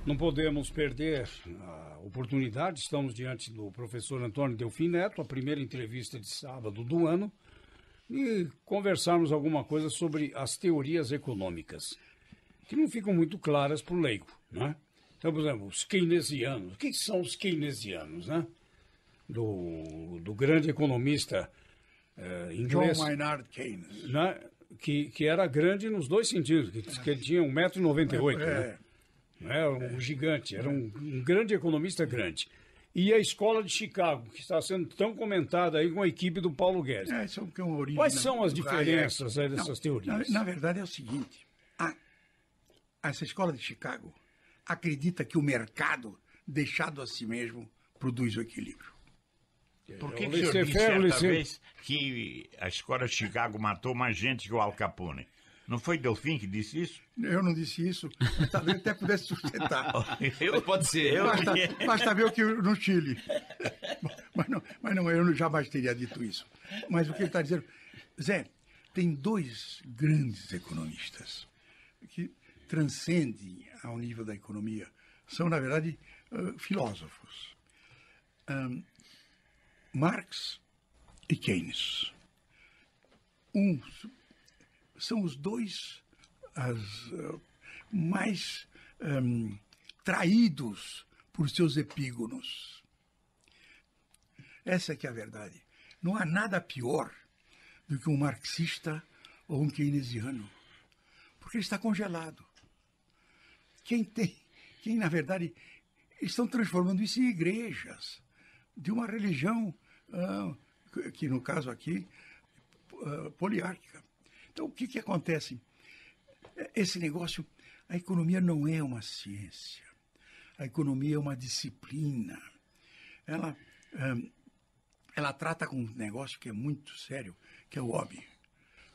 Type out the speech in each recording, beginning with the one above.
Não podemos perder a oportunidade, estamos diante do professor Antônio Delfim Neto, a primeira entrevista de sábado do ano, e conversarmos alguma coisa sobre as teorias econômicas, que não ficam muito claras para o leigo, né? Então, por exemplo, os keynesianos. O que são os keynesianos, né? Do grande economista inglês... John Maynard Keynes. Né? Que era grande nos dois sentidos, que ele tinha 1,98 m, né? Era um gigante, era um grande economista grande. E a escola de Chicago, que está sendo tão comentada aí com a equipe do Paulo Guedes. Quais são as diferenças aí dessas teorias? Na verdade é o seguinte, essa escola de Chicago acredita que o mercado, deixado a si mesmo, produz o equilíbrio. Por que o senhor disse certa vez que a escola de Chicago matou mais gente que o Al Capone? Não foi Delfim que disse isso? Eu não disse isso, mas talvez até pudesse sustentar. Pode ser. Basta ver o que no Chile. Mas não, eu jamais teria dito isso. Mas o que ele está dizendo... Zé, tem dois grandes economistas que transcendem ao nível da economia. São, na verdade, filósofos. Marx e Keynes. São os dois mais traídos por seus epígonos. Essa é que é a verdade. Não há nada pior do que um marxista ou um keynesiano, porque ele está congelado. Quem, na verdade, estão transformando isso em igrejas de uma religião, que no caso aqui, poliárquica. Então, o que acontece? Esse negócio, a economia não é uma ciência. A economia é uma disciplina. Ela trata com um negócio que é muito sério, que é o homem.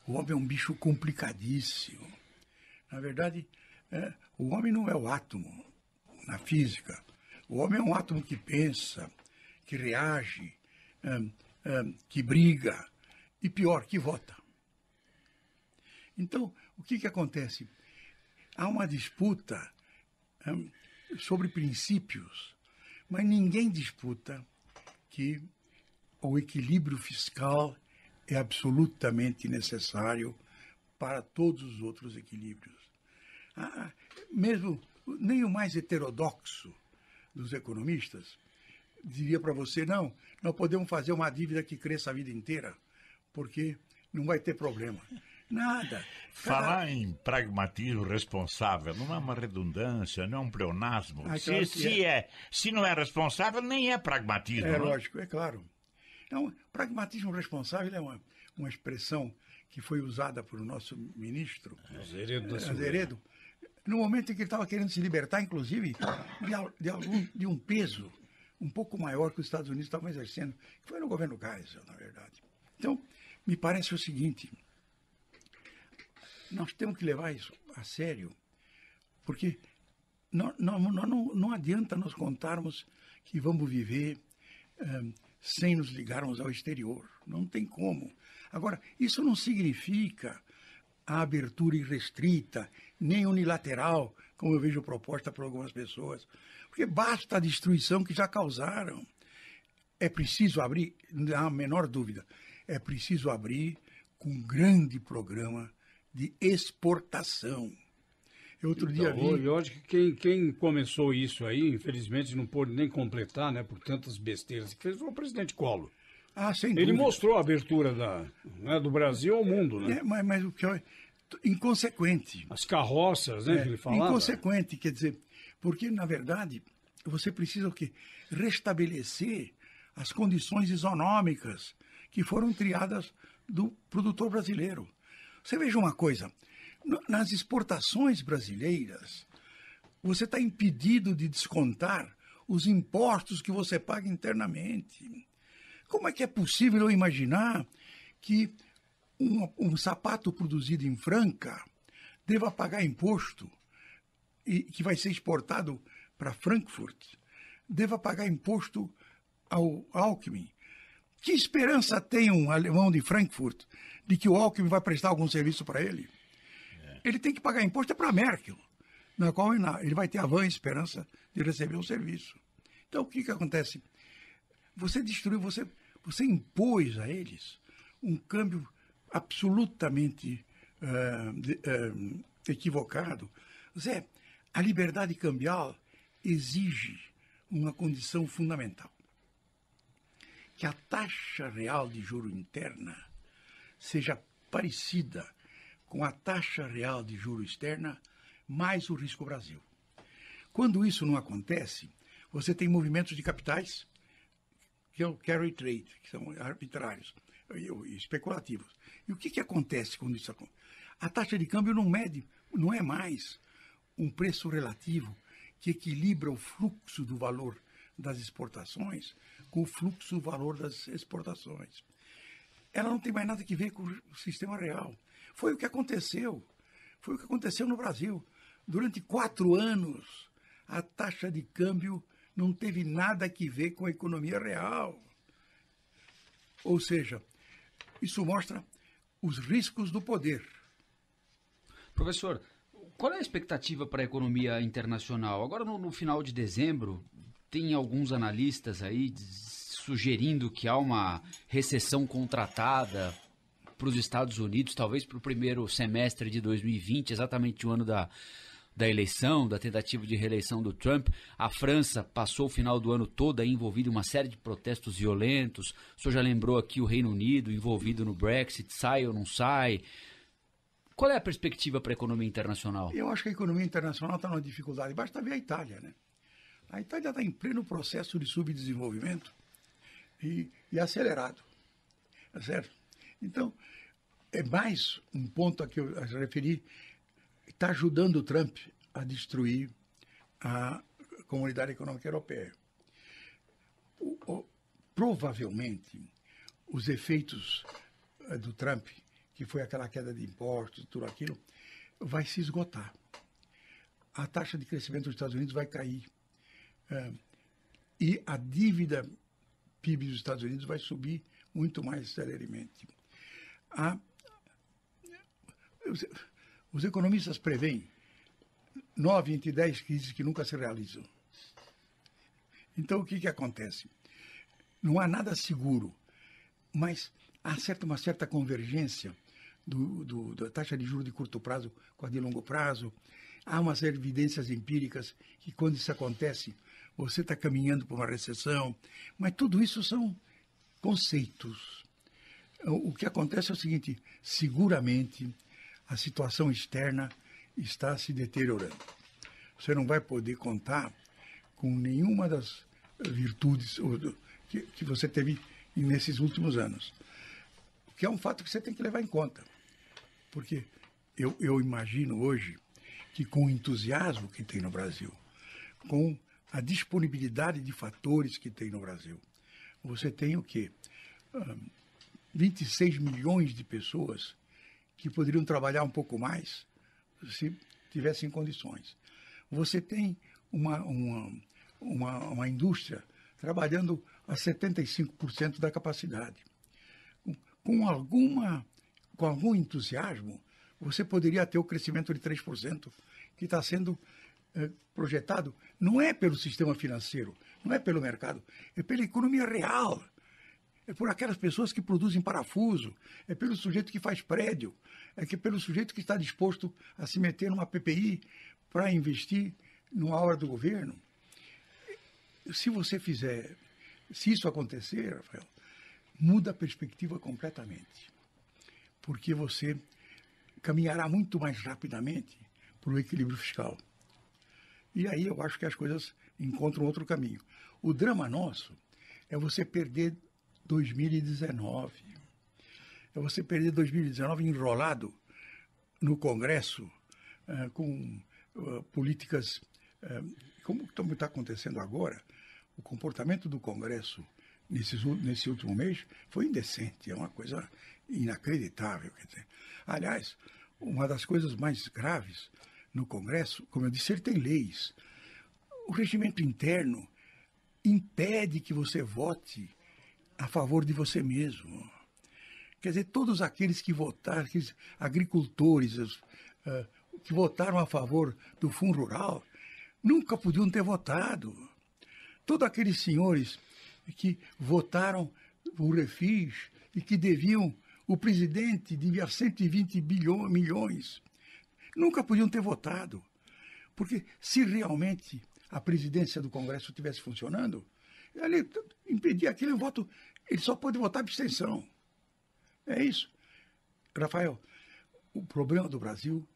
O homem é um bicho complicadíssimo. Na verdade, o homem não é o átomo na física. O homem é um átomo que pensa, que reage, que briga e, pior, que vota. Então, o que acontece? Há uma disputa sobre princípios, mas ninguém disputa que o equilíbrio fiscal é absolutamente necessário para todos os outros equilíbrios. Mesmo nem o mais heterodoxo dos economistas diria para você, não podemos fazer uma dívida que cresça a vida inteira, porque não vai ter problema. Nada. Falar em pragmatismo responsável não é uma redundância, não é um pleonasmo. Se não é responsável, nem é pragmatismo. É lógico, é claro. Então, pragmatismo responsável é uma expressão que foi usada por o nosso ministro, Azeredo, no momento em que ele estava querendo se libertar, inclusive, de um peso um pouco maior que os Estados Unidos estavam exercendo, que foi no governo Geisel, na verdade. Então, me parece o seguinte... Nós temos que levar isso a sério, porque não adianta nós contarmos que vamos viver sem nos ligarmos ao exterior. Não tem como. Agora, isso não significa a abertura irrestrita, nem unilateral, como eu vejo proposta por algumas pessoas, porque basta a destruição que já causaram. É preciso abrir, não há a menor dúvida, é preciso abrir com um grande programa de exportação. Outro dia vi... Eu acho que quem começou isso aí, infelizmente não pôde nem completar, né, por tantas besteiras que fez, foi o presidente Collor. Sem dúvida. Ele mostrou a abertura do Brasil ao mundo, né? Mas o que é inconsequente. As carroças, né, que ele falava. Inconsequente, quer dizer, porque, na verdade, você precisa o quê? Restabelecer as condições isonômicas que foram triadas do produtor brasileiro. Você veja uma coisa, nas exportações brasileiras, você está impedido de descontar os impostos que você paga internamente. Como é que é possível eu imaginar que um sapato produzido em Franca deva pagar imposto e que vai ser exportado para Frankfurt, deva pagar imposto ao Alckmin? Que esperança tem um alemão de Frankfurt de que o Alckmin vai prestar algum serviço para ele? Ele tem que pagar imposto para a Merkel. na qual ele vai ter a vã esperança de receber um serviço. Então, o que acontece? Você destruiu, você impôs a eles um câmbio absolutamente equivocado. Zé, a liberdade cambial exige uma condição fundamental: que a taxa real de juro interna seja parecida com a taxa real de juro externa mais o risco Brasil. Quando isso não acontece, você tem movimentos de capitais, que é o carry trade, que são arbitrários e especulativos. E o que acontece quando isso acontece? A taxa de câmbio não é mais um preço relativo que equilibra o fluxo do valor das exportações com o fluxo do valor das exportações. Ela não tem mais nada a ver com o sistema real. Foi o que aconteceu. Foi o que aconteceu no Brasil. Durante 4 anos, a taxa de câmbio não teve nada a ver com a economia real. Ou seja, isso mostra os riscos do poder. Professor, qual é a expectativa para a economia internacional? Agora, no final de dezembro, tem alguns analistas aí sugerindo que há uma recessão contratada para os Estados Unidos, talvez para o primeiro semestre de 2020, exatamente o ano da eleição, da tentativa de reeleição do Trump. A França passou o final do ano todo aí envolvida em uma série de protestos violentos. O senhor já lembrou aqui o Reino Unido envolvido no Brexit, sai ou não sai? Qual é a perspectiva para a economia internacional? Eu acho que a economia internacional está numa dificuldade. Basta ver a Itália, né? A Itália está em pleno processo de subdesenvolvimento e acelerado. Tá certo? Então, é mais um ponto a que eu referi, está ajudando o Trump a destruir a Comunidade Econômica Europeia. Provavelmente, os efeitos do Trump, que foi aquela queda de impostos, tudo aquilo, vai se esgotar. A taxa de crescimento dos Estados Unidos vai cair. E a dívida PIB dos Estados Unidos vai subir muito mais celeremente. Os economistas preveem 9 entre 10 crises que nunca se realizam. Então, o que acontece? Não há nada seguro, mas há uma certa convergência da taxa de juros de curto prazo com a de longo prazo. Há umas evidências empíricas que, quando isso acontece, você está caminhando para uma recessão. Mas tudo isso são conceitos. O que acontece é o seguinte: seguramente a situação externa está se deteriorando. Você não vai poder contar com nenhuma das virtudes que você teve nesses últimos anos. O que é um fato que você tem que levar em conta. Porque eu imagino hoje que, com o entusiasmo que tem no Brasil, com a disponibilidade de fatores que tem no Brasil, você tem o quê? 26 milhões de pessoas que poderiam trabalhar um pouco mais se tivessem condições. Você tem uma indústria trabalhando a 75% da capacidade. Com algum entusiasmo, você poderia ter o crescimento de 3% que está sendo projetado. Não é pelo sistema financeiro, não é pelo mercado, é pela economia real. É por aquelas pessoas que produzem parafuso, é pelo sujeito que faz prédio, pelo sujeito que está disposto a se meter numa PPI para investir numa obra do governo. Se isso acontecer, Rafael, muda a perspectiva completamente, porque você caminhará muito mais rapidamente para o equilíbrio fiscal. E aí eu acho que as coisas encontram outro caminho. O drama nosso é você perder 2019. É você perder 2019 enrolado no Congresso com políticas como está acontecendo agora. O comportamento do Congresso nesse último mês foi indecente, é uma coisa inacreditável. Quer dizer, aliás, uma das coisas mais graves no Congresso, como eu disse, ele tem leis. O regimento interno impede que você vote a favor de você mesmo. Quer dizer, todos aqueles que votaram, aqueles agricultores, que votaram a favor do Fundo Rural nunca podiam ter votado. Todos aqueles senhores que votaram o Refis e que deviam, o presidente devia 120 milhões, nunca podiam ter votado. Porque se realmente a presidência do Congresso estivesse funcionando, ele impedia aquele voto, ele só pode votar abstenção. É isso. Rafael, o problema do Brasil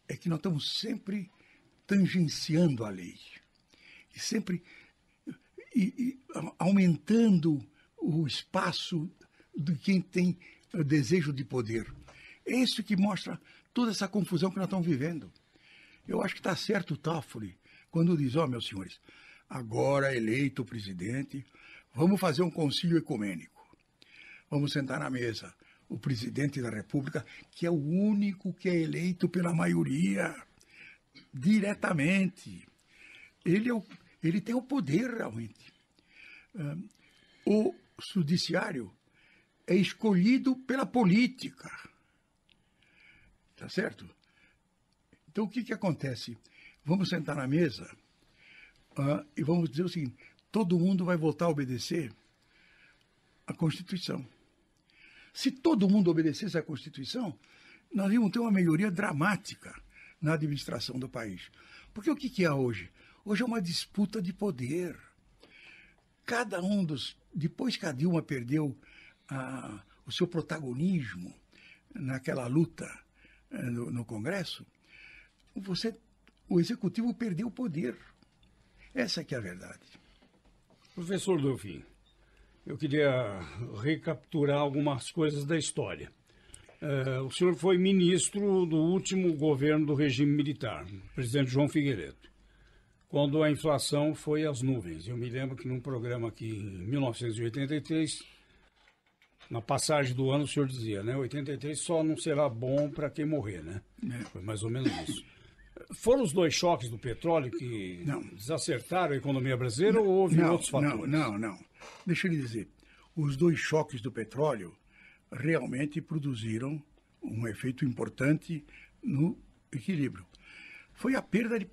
é que nós estamos sempre tangenciando a lei. E sempre aumentando o espaço de quem tem desejo de poder. É isso que mostra toda essa confusão que nós estamos vivendo. Eu acho que está certo o Toffoli quando diz, meus senhores, agora eleito o presidente, vamos fazer um concílio ecumênico. Vamos sentar na mesa o presidente da República, que é o único que é eleito pela maioria, diretamente. Ele tem o poder, realmente. O judiciário é escolhido pela política. Tá certo? Então, o que acontece? Vamos sentar na mesa e vamos dizer o seguinte, todo mundo vai voltar a obedecer a Constituição. Se todo mundo obedecesse à Constituição, nós íamos ter uma melhoria dramática na administração do país. Porque o que é hoje? Hoje é uma disputa de poder. Cada um depois que a Dilma perdeu o seu protagonismo naquela luta no Congresso, o Executivo perdeu o poder. Essa que é a verdade. Professor Delfim, eu queria recapturar algumas coisas da história. O senhor foi ministro do último governo do regime militar, presidente João Figueiredo, quando a inflação foi às nuvens. Eu me lembro que num programa aqui em 1983, na passagem do ano, o senhor dizia, né? 83 só não será bom para quem morrer, né? Foi mais ou menos isso. Foram os dois choques do petróleo que desacertaram a economia brasileira ou houve outros fatores? Não. Deixa eu lhe dizer, os dois choques do petróleo realmente produziram um efeito importante no equilíbrio. Foi a perda de...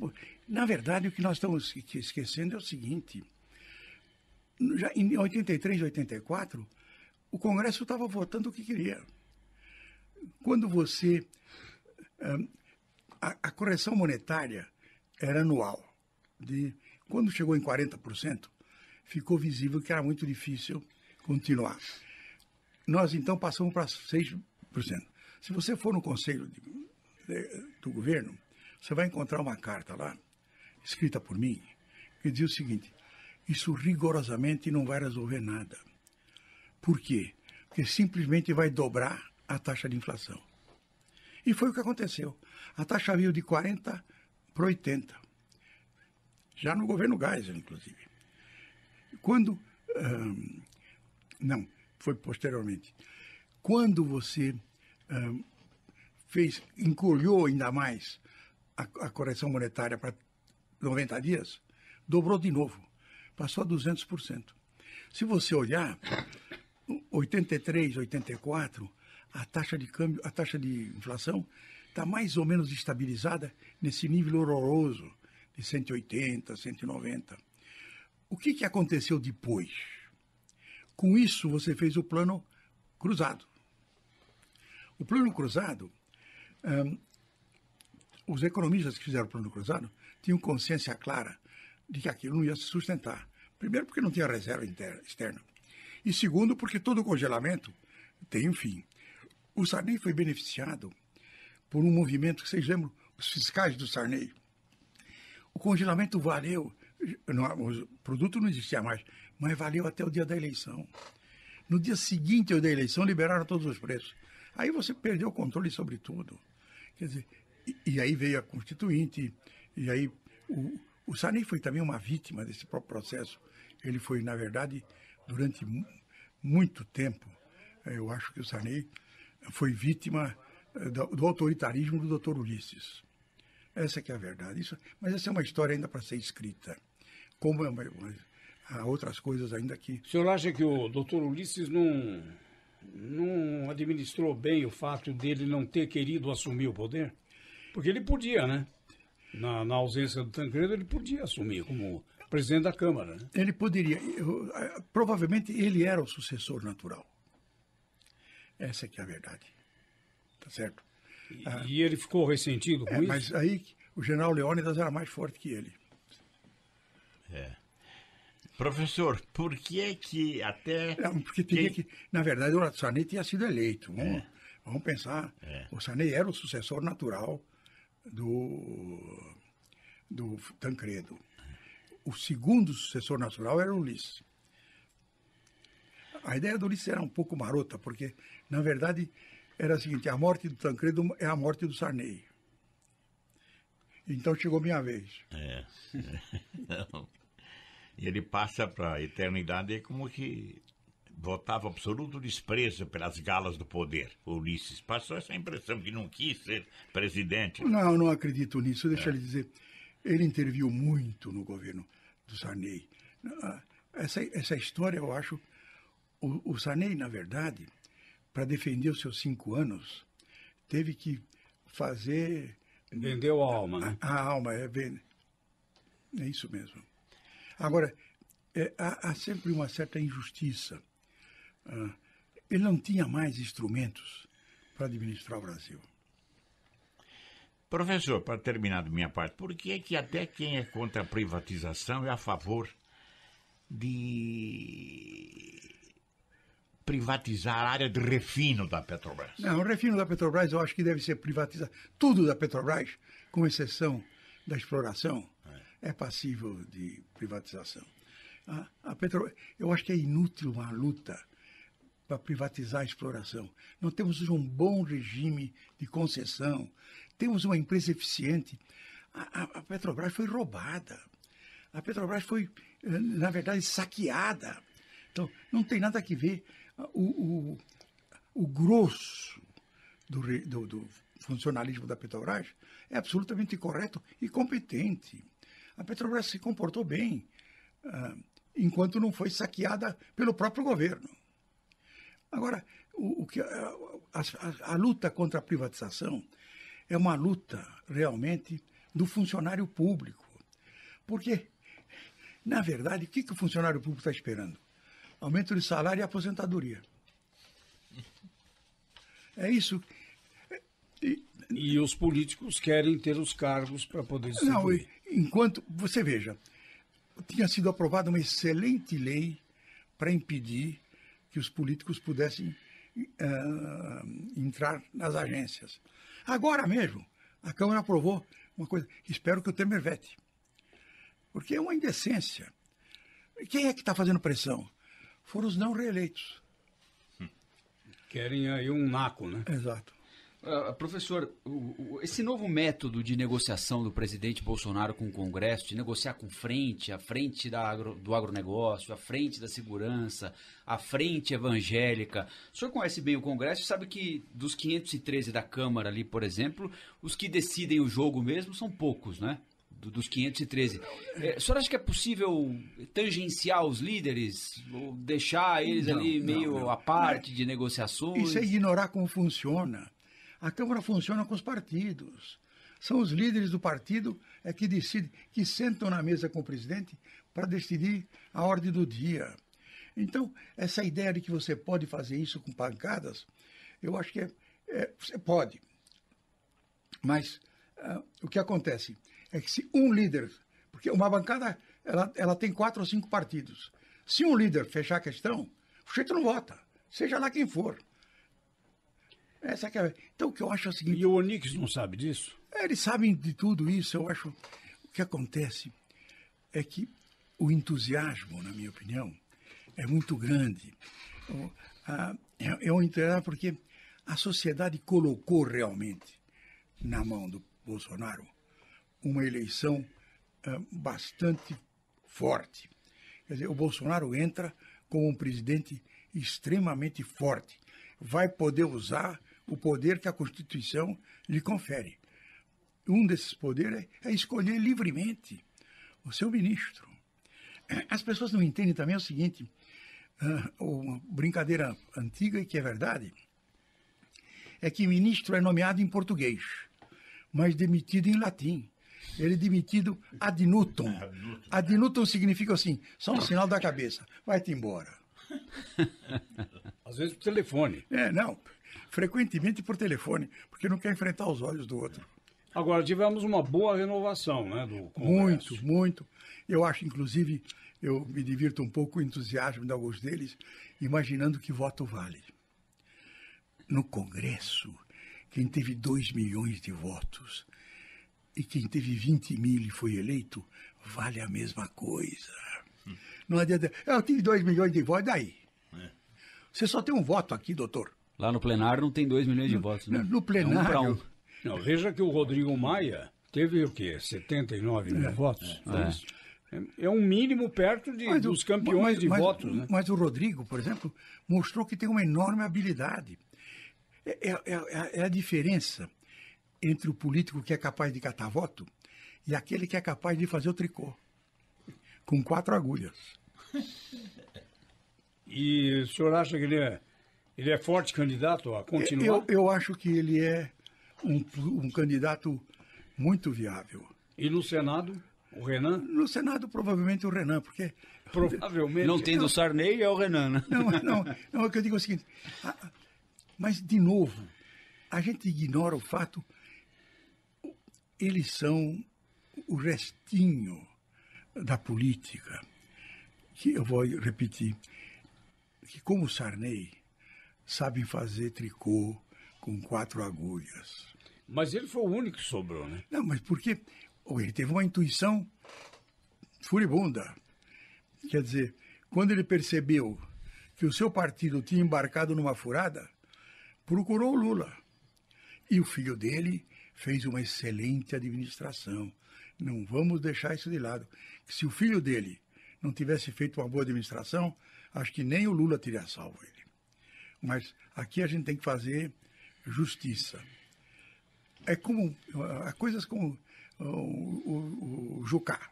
Na verdade, o que nós estamos esquecendo é o seguinte, já em 83, 84, o Congresso estava votando o que queria. Quando você... A correção monetária era anual. Quando chegou em 40%, ficou visível que era muito difícil continuar. Nós, então, passamos para 6%. Se você for no Conselho do Governo, você vai encontrar uma carta lá, escrita por mim, que diz o seguinte, isso rigorosamente não vai resolver nada. Por quê? Porque simplesmente vai dobrar a taxa de inflação. E foi o que aconteceu. A taxa veio de 40 para 80. Já no governo Geisel, inclusive. Quando... não, foi posteriormente. Quando você encolheu ainda mais a correção monetária para 90 dias, dobrou de novo. Passou a 200%. Se você olhar, 83, 84... a taxa de câmbio, a taxa de inflação está mais ou menos estabilizada nesse nível horroroso de 180, 190. O que aconteceu depois? Com isso, você fez o plano cruzado. O plano cruzado, os economistas que fizeram o plano cruzado tinham consciência clara de que aquilo não ia se sustentar. Primeiro, porque não tinha reserva externa. E segundo, porque todo congelamento tem um fim. O Sarney foi beneficiado por um movimento que vocês lembram, os fiscais do Sarney. O congelamento valeu, o produto não existia mais, mas valeu até o dia da eleição. No dia seguinte ao da eleição, liberaram todos os preços. Aí você perdeu o controle sobre tudo. Quer dizer, e aí veio a Constituinte, e aí o Sarney foi também uma vítima desse próprio processo. Ele foi, na verdade, durante muito tempo, eu acho que o Sarney foi vítima do autoritarismo do Dr. Ulisses. Essa que é a verdade. Mas essa é uma história ainda para ser escrita. Como há outras coisas ainda que... O senhor acha que o Dr. Ulisses não administrou bem o fato dele não ter querido assumir o poder? Porque ele podia, né? Na ausência do Tancredo, ele podia assumir como presidente da Câmara, né? Ele poderia. Provavelmente ele era o sucessor natural. Essa que é a verdade. Tá certo? E ele ficou ressentido com isso? Mas aí o general Leônidas era mais forte que ele. Professor, por que é que até... Porque teria que... Na verdade, o Sarney tinha sido eleito. Vamos pensar. O Sarney era o sucessor natural do Tancredo. O segundo sucessor natural era o Ulisses. A ideia do Ulisses era um pouco marota, porque, na verdade, era a seguinte: a morte do Tancredo é a morte do Sarney. Então chegou minha vez. E ele passa para a eternidade como que votava absoluto desprezo pelas galas do poder. O Ulisses passou essa impressão que não quis ser presidente. Não acredito nisso. Deixa eu lhe dizer. Ele interviu muito no governo do Sarney. Essa história, eu acho... O Sarney, na verdade, para defender os seus 5 anos, teve que fazer... Vendeu a alma, né? A alma, é isso mesmo. Agora, há sempre uma certa injustiça. Ele não tinha mais instrumentos para administrar o Brasil. Professor, para terminar da minha parte, por que é que até quem é contra a privatização é a favor de privatizar a área de refino da Petrobras? Não, o refino da Petrobras eu acho que deve ser privatizado. Tudo da Petrobras, com exceção da exploração, é passível de privatização. Eu acho que é inútil uma luta para privatizar a exploração. Não temos um bom regime de concessão, temos uma empresa eficiente. A Petrobras foi roubada. A Petrobras foi, na verdade, saqueada. Então, não tem nada que ver. O grosso do funcionalismo da Petrobras é absolutamente correto e competente. A Petrobras se comportou bem enquanto não foi saqueada pelo próprio governo. Agora, a luta contra a privatização é uma luta realmente do funcionário público. Porque, na verdade, o que o funcionário público está esperando? Aumento de salário e aposentadoria. É isso. E os políticos querem ter os cargos para poder Não, distribuir. enquanto... Você veja, tinha sido aprovada uma excelente lei para impedir que os políticos pudessem entrar nas agências. Agora mesmo, a Câmara aprovou uma coisa, espero que o Temer vete, porque é uma indecência. Quem é que está fazendo pressão? Foram os não reeleitos. Querem aí um naco, né? Exato. Professor, esse novo método de negociação do presidente Bolsonaro com o Congresso, de negociar com frente, a frente do agronegócio, a frente da segurança, a frente evangélica. O senhor conhece bem o Congresso e sabe que dos 513 da Câmara ali, por exemplo, os que decidem o jogo mesmo são poucos, né? Dos 513. O senhor acha que é possível tangenciar os líderes? Ou deixar eles ali meio à parte de negociações? Isso é ignorar como funciona. A Câmara funciona com os partidos. São os líderes do partido que decidem, que sentam na mesa com o presidente para decidir a ordem do dia. Então, essa ideia de que você pode fazer isso com pancadas, eu acho que você pode. Mas o que acontece é que se um líder... Porque uma bancada ela tem 4 ou 5 partidos. Se um líder fechar a questão, o sujeito não vota, seja lá quem for. Essa que é... Então, o que eu acho é o seguinte... E o Onix não sabe disso? Eles sabem de tudo isso. Eu acho... O que acontece é que o entusiasmo, na minha opinião, é muito grande. É um entusiasmo porque a sociedade colocou realmente na mão do Bolsonaro uma eleição bastante forte. Quer dizer, o Bolsonaro entra como um presidente extremamente forte. Vai poder usar o poder que a Constituição lhe confere. Um desses poderes é escolher livremente o seu ministro. As pessoas não entendem também o seguinte, uma brincadeira antiga e que é verdade, é que ministro é nomeado em português, mas demitido em latim. Ele é demitido ad nutum. Ad nutum significa assim, só um sinal da cabeça. Vai-te embora. Às vezes por telefone. Não. Frequentemente por telefone, porque não quer enfrentar os olhos do outro. Agora, tivemos uma boa renovação, né, do Congresso. Muito, muito. Eu acho, inclusive, eu me divirto um pouco com o entusiasmo de alguns deles, imaginando que voto vale. No Congresso, quem teve 2 milhões de votos e quem teve 20 mil e foi eleito, vale a mesma coisa. Não adianta. Eu tive 2 milhões de votos, daí? Você só tem um voto aqui, doutor. Lá no plenário não tem 2 milhões de votos, né? No plenário. É 1 para 1. Não, veja que o Rodrigo Maia teve o quê? 79 mil votos? É um mínimo perto dos campeões de votos, né? Mas o Rodrigo, por exemplo, mostrou que tem uma enorme habilidade. É a diferença entre o político que é capaz de catar voto e aquele que é capaz de fazer o tricô, com 4 agulhas. E o senhor acha que ele é forte candidato a continuar? Eu acho que ele é um candidato muito viável. E no Senado, o Renan? No Senado, provavelmente o Renan, porque... Provavelmente. Não tendo o Sarney, é o Renan, né? Não, o que eu digo é o seguinte, mas, de novo, a gente ignora o fato, eles são o restinho da política, que eu vou repetir, que como o Sarney, sabem fazer tricô com 4 agulhas. Mas ele foi o único que sobrou, né? Não, mas porque ele teve uma intuição furibunda. Quer dizer, quando ele percebeu que o seu partido tinha embarcado numa furada, procurou o Lula. E o filho dele fez uma excelente administração. Não vamos deixar isso de lado. Se o filho dele não tivesse feito uma boa administração, acho que nem o Lula teria salvo ele. Mas aqui a gente tem que fazer justiça. É como coisas como o Jucá.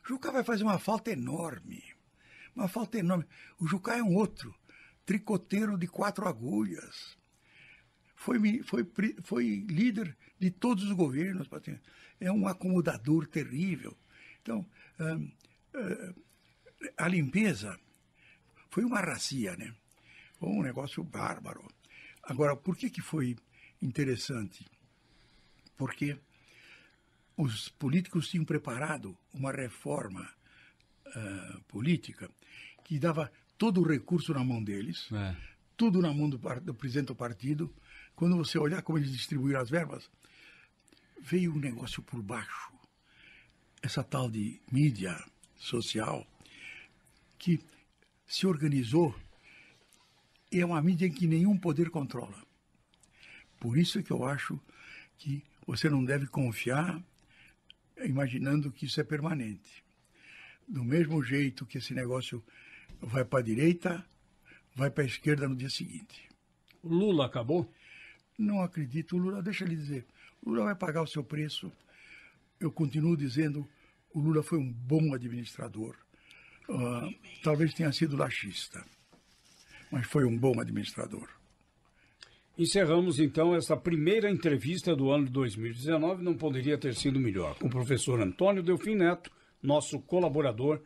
O Jucá vai fazer uma falta enorme. Uma falta enorme. O Jucá é um outro, tricoteiro de 4 agulhas. Foi líder de todos os governos. É um acomodador terrível. Então, a limpeza foi uma racia, né? Foi um negócio bárbaro. Agora, por que foi interessante? Porque os políticos tinham preparado uma reforma política que dava todo o recurso na mão deles, tudo na mão do presidente do partido. Quando você olhar como eles distribuíram as verbas, veio um negócio por baixo. Essa tal de mídia social que se organizou, é uma mídia em que nenhum poder controla. Por isso que eu acho que você não deve confiar imaginando que isso é permanente. Do mesmo jeito que esse negócio vai para a direita, vai para a esquerda no dia seguinte. O Lula acabou? Não acredito. O Lula, deixa ele dizer, o Lula vai pagar o seu preço. Eu continuo dizendo, o Lula foi um bom administrador. Talvez tenha sido laxista, mas foi um bom administrador. Encerramos, então, essa primeira entrevista do ano de 2019, não poderia ter sido melhor, com o professor Antônio Delfim Neto, nosso colaborador